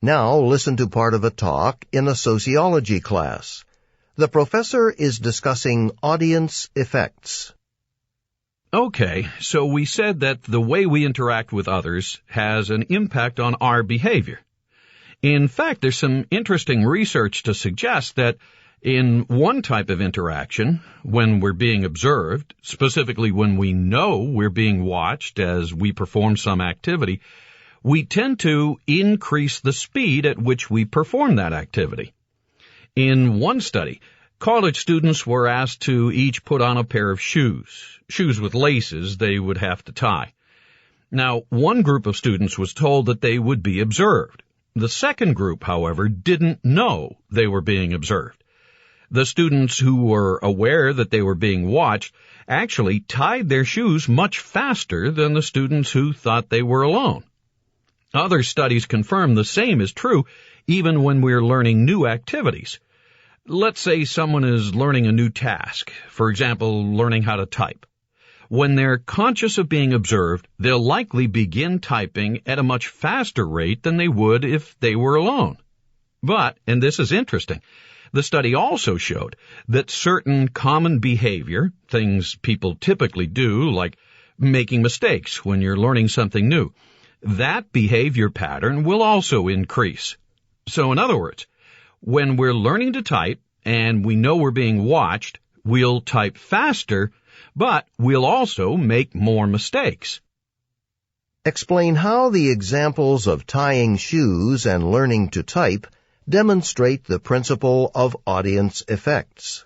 Now listen to part of a talk in a sociology class. The professor is discussing audience effects. Okay, so we said that the way we interact with others has an impact on our behavior. In fact, there's some interesting research to suggest that in one type of interaction, when we're being observed, specifically when we know we're being watched as we perform some activity, we tend to increase the speed at which we perform that activity. In one study, college students were asked to each put on a pair of shoes with laces they would have to tie. Now, one group of students was told that they would be observed. The second group, however, didn't know they were being observed. The students who were aware that they were being watched actually tied their shoes much faster than the students who thought they were alone. Other studies confirm the same is true even when we're learning new activities. Let's say someone is learning a new task, for example, learning how to type. When they're conscious of being observed, they'll likely begin typing at a much faster rate than they would if they were alone. But, and this is interesting, the study also showed that certain common behavior, things people typically do, like making mistakes when you're learning something new, that behavior pattern will also increase. So in other words, when we're learning to type and we know we're being watched, we'll type faster, but we'll also make more mistakes. Explain how the examples of tying shoes and learning to type demonstrate the principle of audience effects.